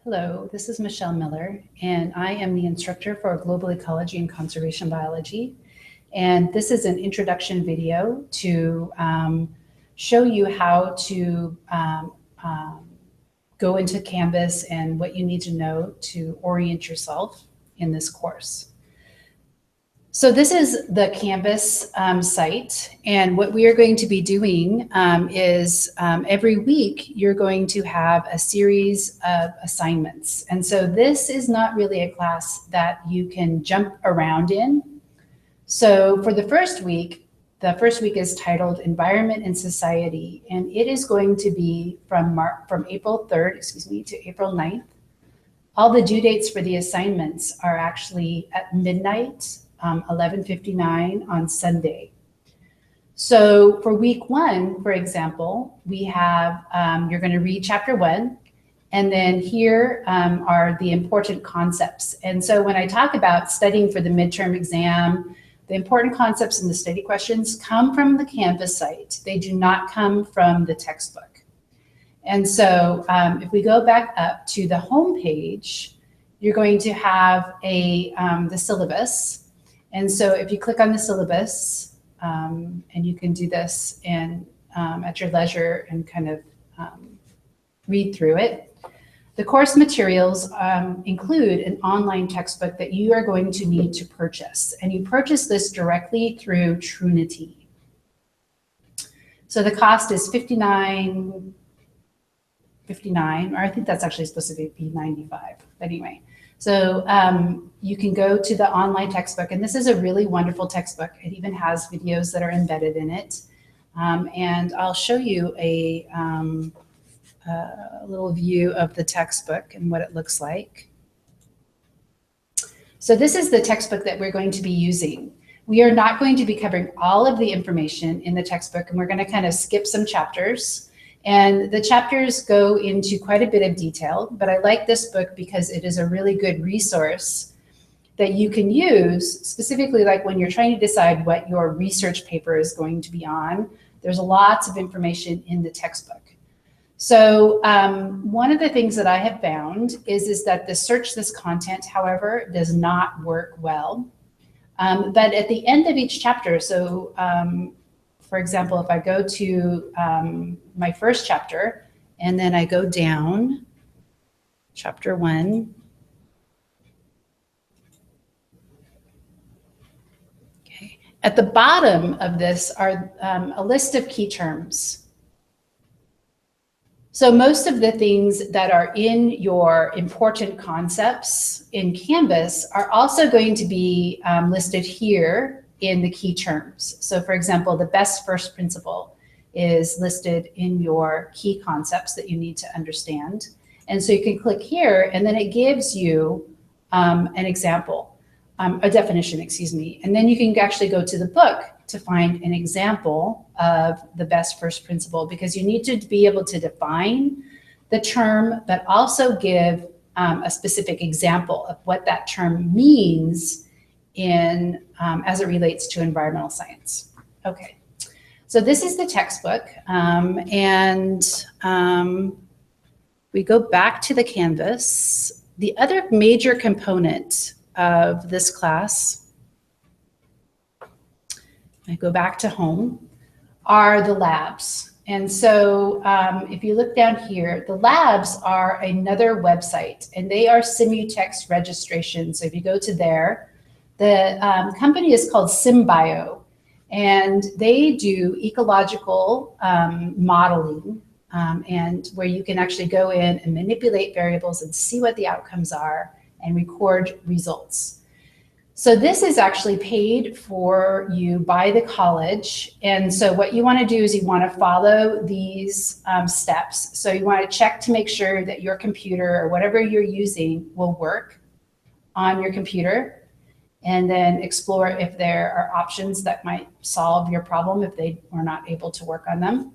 Hello, this is Michelle Miller, and I am the instructor for Global Ecology and Conservation Biology. And this is an introduction video to show you how to go into Canvas and what you need to know to orient yourself in this course. So this is the Canvas site, and what we are going to be doing is every week you're going to have a series of assignments. And so this is not really a class that you can jump around in. So for the first week is titled Environment and Society, and it is going to be from April 3rd, to April 9th. All the due dates for the assignments are actually at midnight, 11:59 on Sunday. So for week 1, for example, we have, you're going to read chapter 1, and then here are the important concepts. And so when I talk about studying for the midterm exam, the important concepts and the study questions come from the Canvas site. They do not come from the textbook. And so if we go back up to the home page, you're going to have the syllabus. And so if you click on the syllabus, and you can do this at your leisure and kind of read through it. The course materials include an online textbook that you are going to need to purchase. And you purchase this directly through Trunity. So the cost is $59, or I think that's actually supposed to be $95, but anyway. So you can go to the online textbook, and this is a really wonderful textbook. It even has videos that are embedded in it. And I'll show you a little view of the textbook and what it looks like. So this is the textbook that we're going to be using. We are not going to be covering all of the information in the textbook, and we're going to kind of skip some chapters. And the chapters go into quite a bit of detail, but I like this book because it is a really good resource that you can use, specifically like when you're trying to decide what your research paper is going to be on. There's lots of information in the textbook. So one of the things that I have found is that the search this content, however, does not work well. But at the end of each chapter, so for example, if I go to my first chapter and then I go down, chapter 1. Okay. At the bottom of this are a list of key terms. So most of the things that are in your important concepts in Canvas are also going to be listed here in the key terms. So for example, the best first principle is listed in your key concepts that you need to understand. And so you can click here, and then it gives you an example, a definition, excuse me. And then you can actually go to the book to find an example of the best first principle, because you need to be able to define the term, but also give a specific example of what that term means as it relates to environmental science. Okay, so this is the textbook, and we go back to the Canvas. The other major component of this class, I go back to home, are the labs. And so if you look down here, the labs are another website, and they are Simutex registration. So if you go to there, the company is called SymBio, and they do ecological modeling, and where you can actually go in and manipulate variables and see what the outcomes are and record results. So this is actually paid for you by the college. And so what you want to do is you want to follow these steps. So you want to check to make sure that your computer or whatever you're using will work on your computer, and then explore if there are options that might solve your problem if they were not able to work on them.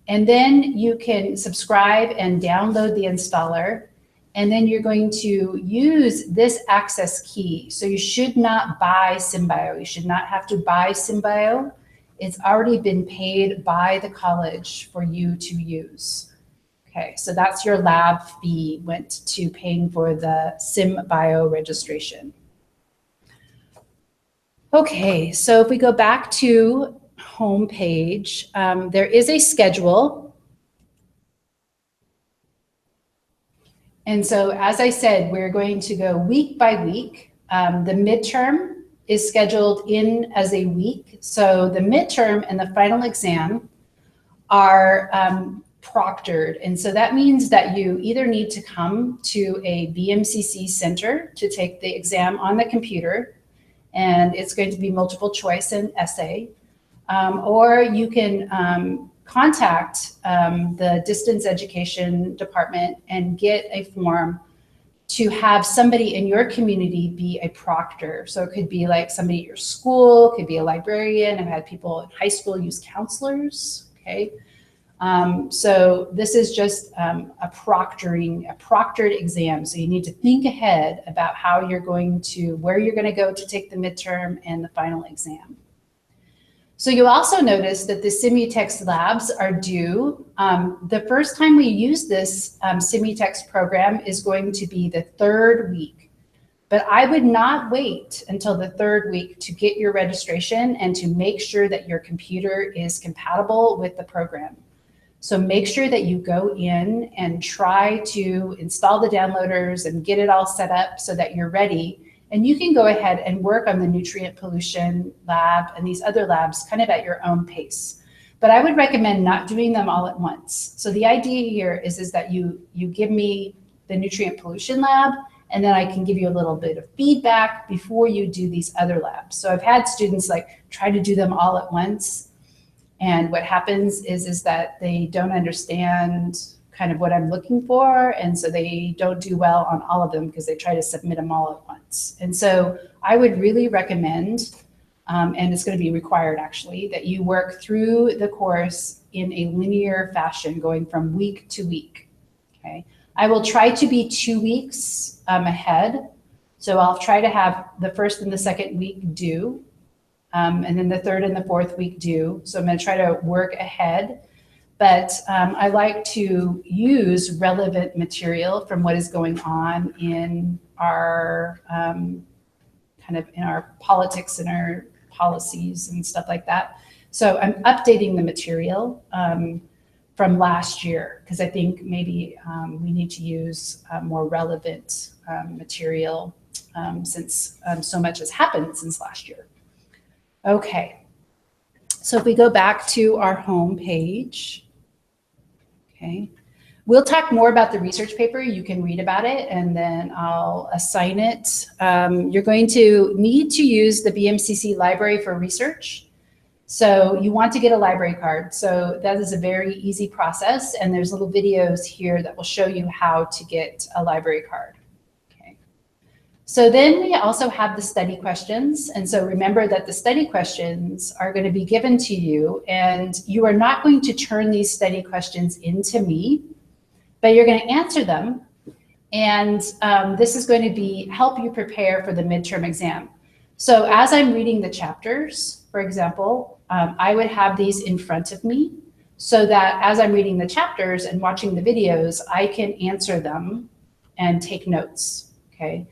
And then you can subscribe and download the installer, and then you're going to use this access key. So you should not buy SymBio. You should not have to buy SymBio. It's already been paid by the college for you to use. Okay, so that's your lab fee went to paying for the SimBio registration. Okay, so if we go back to homepage, there is a schedule. And so as I said, we're going to go week by week. The midterm is scheduled in as a week. So the midterm and the final exam are proctored. And so that means that you either need to come to a BMCC center to take the exam on the computer, and it's going to be multiple choice and essay, or you can contact the distance education department and get a form to have somebody in your community be a proctor. So it could be like somebody at your school, could be a librarian. I've had people in high school use counselors, okay? So this is just a proctored exam. So you need to think ahead about how you're going to, where you're going to go to take the midterm and the final exam. So you'll also notice that the Simutex labs are due. The first time we use this Simutex program is going to be the 3rd week. But I would not wait until the 3rd week to get your registration and to make sure that your computer is compatible with the program. So make sure that you go in and try to install the downloaders and get it all set up so that you're ready. And you can go ahead and work on the nutrient pollution lab and these other labs kind of at your own pace. But I would recommend not doing them all at once. So the idea here is that you give me the nutrient pollution lab, and then I can give you a little bit of feedback before you do these other labs. So I've had students like try to do them all at once. And what happens is that they don't understand kind of what I'm looking for. And so they don't do well on all of them because they try to submit them all at once. And so I would really recommend, and it's going to be required actually, that you work through the course in a linear fashion going from week to week, okay? I will try to be 2 weeks ahead. So I'll try to have the 1st and the 2nd week due, and then the 3rd and the 4th week due. So I'm going to try to work ahead. But I like to use relevant material from what is going on in our kind of in our politics and our policies and stuff like that. So I'm updating the material from last year because I think maybe we need to use more relevant material since so much has happened since last year. Okay, so if we go back to our home page. Okay, we'll talk more about the research paper. You can read about it and then I'll assign it. You're going to need to use the BMCC library for research. So you want to get a library card. So that is a very easy process. And there's little videos here that will show you how to get a library card. Okay. So then we also have the study questions. And so remember that the study questions are going to be given to you, and you are not going to turn these study questions into me, but you're going to answer them. And this is going to help you prepare for the midterm exam. So as I'm reading the chapters, for example, I would have these in front of me so that as I'm reading the chapters and watching the videos, I can answer them and take notes, okay?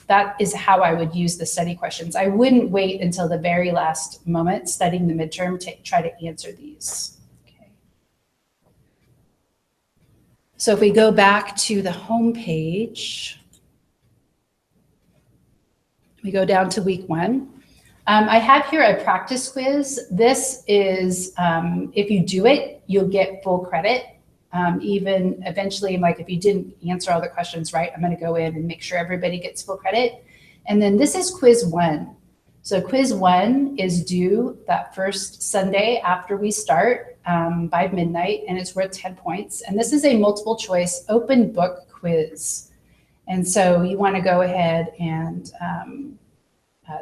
That is how I would use the study questions. I wouldn't wait until the very last moment studying the midterm to try to answer these. Okay. So if we go back to the home page, we go down to week 1. I have here a practice quiz. This is, if you do it, you'll get full credit. Even eventually, like if you didn't answer all the questions right, I'm going to go in and make sure everybody gets full credit. And then this is quiz 1. So quiz 1 is due that first Sunday after we start by midnight, and it's worth 10 points. And this is a multiple choice open book quiz. And so you want to go ahead and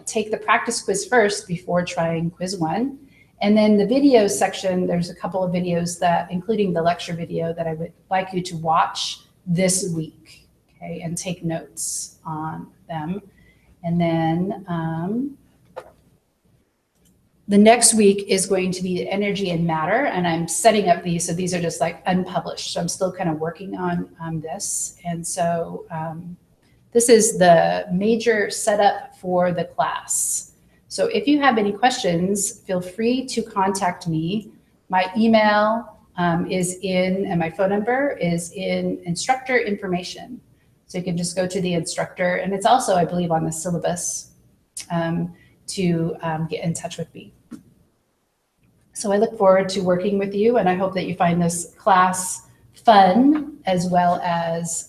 take the practice quiz first before trying quiz 1. And then the video section, there's a couple of videos that, including the lecture video, that I would like you to watch this week, okay, and take notes on them. And then The next week is going to be energy and matter, and I'm setting up these. So these are just like unpublished. So I'm still kind of working on this. And so this is the major setup for the class. So if you have any questions, feel free to contact me. My email is in, and my phone number is in instructor information. So you can just go to the instructor, and it's also, I believe, on the syllabus to get in touch with me. So I look forward to working with you, and I hope that you find this class fun as well as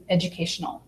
educational.